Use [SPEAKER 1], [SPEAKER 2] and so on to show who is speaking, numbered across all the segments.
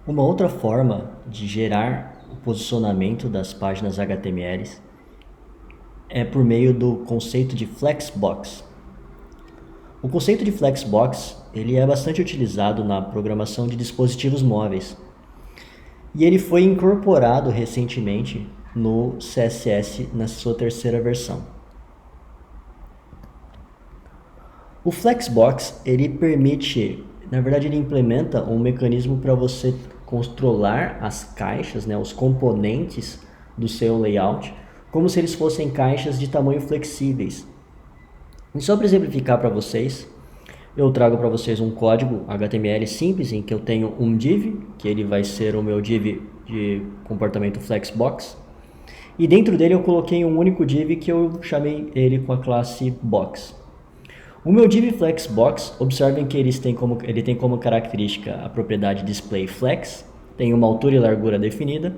[SPEAKER 1] Uma outra forma de gerar o posicionamento das páginas HTML é por meio do conceito de Flexbox. O conceito de Flexbox ele é bastante utilizado na programação de dispositivos móveis e ele foi incorporado recentemente no CSS na sua terceira versão. O Flexbox ele permite, na verdade ele implementa um mecanismo para você controlar as caixas, os componentes do seu layout, como se eles fossem caixas de tamanho flexíveis. E só para exemplificar para vocês, eu trago para vocês um código HTML simples em que eu tenho um div, que ele vai ser o meu div de comportamento Flexbox, e dentro dele eu coloquei um único div que eu chamei ele com a classe box. O meu div Flexbox, observem que ele tem como característica a propriedade displayFlex, tem uma altura e largura definida,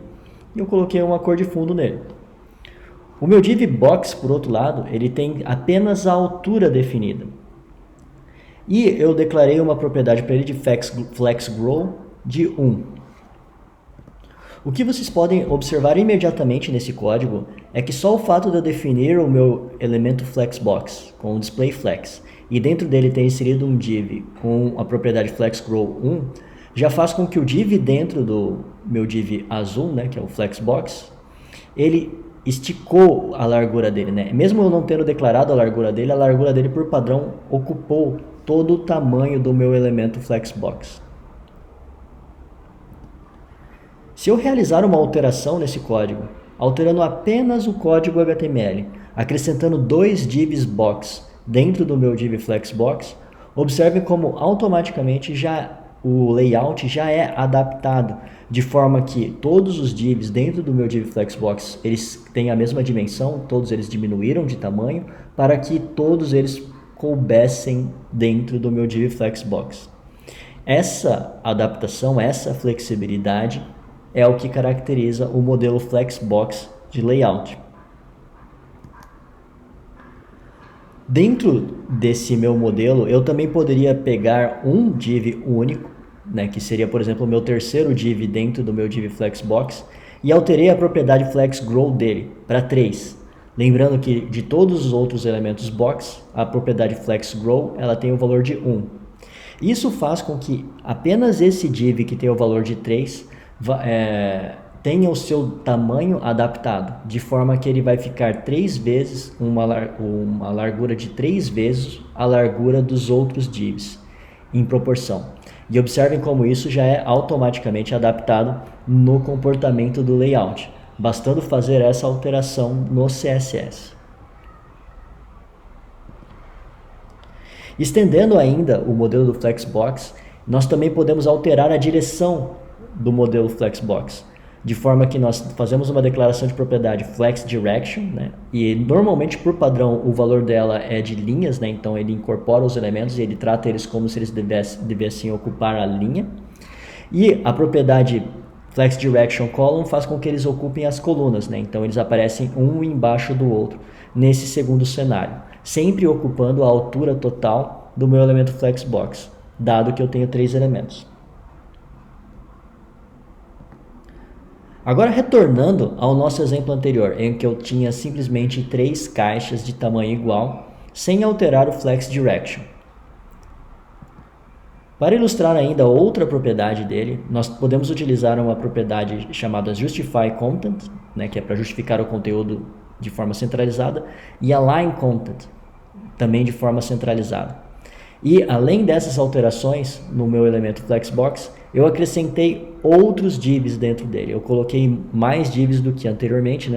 [SPEAKER 1] e eu coloquei uma cor de fundo nele. O meu div Box, por outro lado, ele tem apenas a altura definida. E eu declarei uma propriedade para ele de FlexGrow de 1. O que vocês podem observar imediatamente nesse código é que só o fato de eu definir o meu elemento Flexbox com o displayFlex e dentro dele ter inserido um div com a propriedade FlexGrow 1 já faz com que o div dentro do meu div azul, que é o Flexbox, ele esticou a largura dele, Mesmo eu não tendo declarado a largura dele por padrão ocupou todo o tamanho do meu elemento Flexbox. Se eu realizar uma alteração nesse código, alterando apenas o código HTML, acrescentando 2 divs box dentro do meu div Flexbox, observe como automaticamente o layout já é adaptado de forma que todos os divs dentro do meu div Flexbox eles têm a mesma dimensão, todos eles diminuíram de tamanho para que todos eles coubessem dentro do meu div Flexbox. Essa adaptação, essa flexibilidade é o que caracteriza o modelo Flexbox de layout. Dentro desse meu modelo, eu também poderia pegar um div único, que seria, por exemplo, o meu terceiro div dentro do meu div Flexbox, e alterei a propriedade FlexGrow dele para 3. Lembrando que de todos os outros elementos box, a propriedade FlexGrow ela tem o valor de 1. Isso faz com que apenas esse div que tem o valor de 3 tenha o seu tamanho adaptado, de forma que ele vai ficar 3 vezes, uma largura de 3 vezes a largura dos outros divs, em proporção. E observem como isso já é automaticamente adaptado no comportamento do layout, bastando fazer essa alteração no CSS. Estendendo ainda o modelo do Flexbox, nós também podemos alterar a direção do modelo Flexbox, de forma que nós fazemos uma declaração de propriedade FlexDirection, e normalmente por padrão o valor dela é de linhas, então ele incorpora os elementos e ele trata eles como se eles devessem ocupar a linha, e a propriedade FlexDirectionColumn faz com que eles ocupem as colunas, então eles aparecem um embaixo do outro nesse segundo cenário, sempre ocupando a altura total do meu elemento Flexbox, dado que eu tenho 3 elementos. Agora retornando ao nosso exemplo anterior, em que eu tinha simplesmente 3 caixas de tamanho igual, sem alterar o FlexDirection. Para ilustrar ainda outra propriedade dele, nós podemos utilizar uma propriedade chamada JustifyContent, que é para justificar o conteúdo de forma centralizada, e AlignContent, também de forma centralizada. E além dessas alterações no meu elemento Flexbox, eu acrescentei outros divs dentro dele. Eu coloquei mais divs do que anteriormente,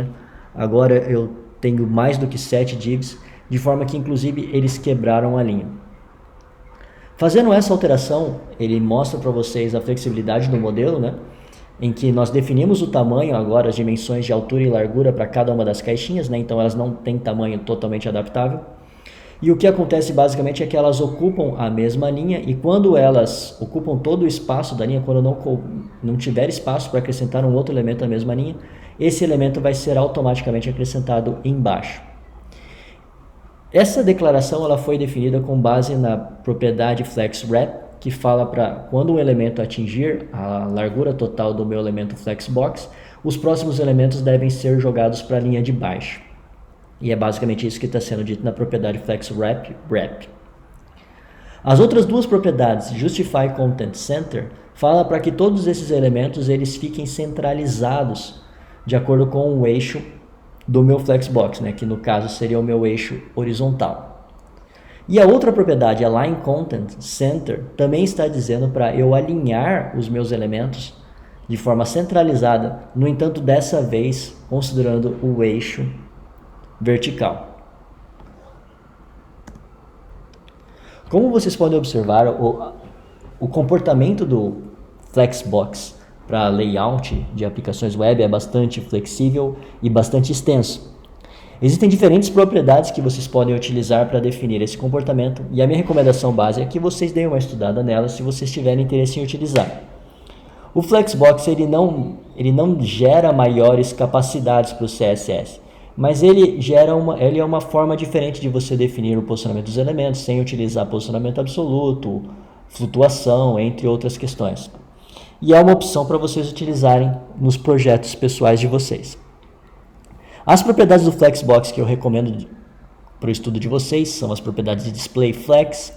[SPEAKER 1] Agora eu tenho mais do que 7 divs, de forma que inclusive eles quebraram a linha. Fazendo essa alteração, ele mostra para vocês a flexibilidade do modelo, em que nós definimos o tamanho agora, as dimensões de altura e largura para cada uma das caixinhas, então elas não têm tamanho totalmente adaptável. E o que acontece basicamente é que elas ocupam a mesma linha e quando elas ocupam todo o espaço da linha, quando não tiver espaço para acrescentar um outro elemento na mesma linha, esse elemento vai ser automaticamente acrescentado embaixo. Essa declaração ela foi definida com base na propriedade FlexWrap que fala para quando um elemento atingir a largura total do meu elemento Flexbox, os próximos elementos devem ser jogados para a linha de baixo. E é basicamente isso que está sendo dito na propriedade FlexWrap, wrap. As outras duas propriedades, Justify Content Center, fala para que todos esses elementos eles fiquem centralizados de acordo com o eixo do meu Flexbox, né, que no caso seria o meu eixo horizontal. E a outra propriedade, Align Content Center, também está dizendo para eu alinhar os meus elementos de forma centralizada, no entanto, dessa vez considerando o eixo vertical. Como vocês podem observar, o comportamento do Flexbox para layout de aplicações web é bastante flexível e bastante extenso. Existem diferentes propriedades que vocês podem utilizar para definir esse comportamento e a minha recomendação base é que vocês deem uma estudada nelas se vocês tiverem interesse em utilizar. O Flexbox ele não gera maiores capacidades para o CSS, mas ele é uma forma diferente de você definir o posicionamento dos elementos sem utilizar posicionamento absoluto, flutuação, entre outras questões. E é uma opção para vocês utilizarem nos projetos pessoais de vocês. As propriedades do Flexbox que eu recomendo para o estudo de vocês são as propriedades de Display Flex,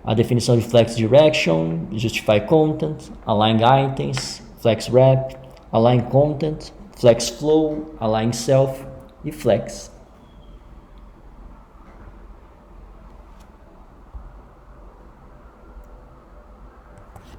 [SPEAKER 1] a definição de Flex Direction, Justify Content, Align Items, Flex Wrap, Align Content, Flex Flow, Align Self e Flex.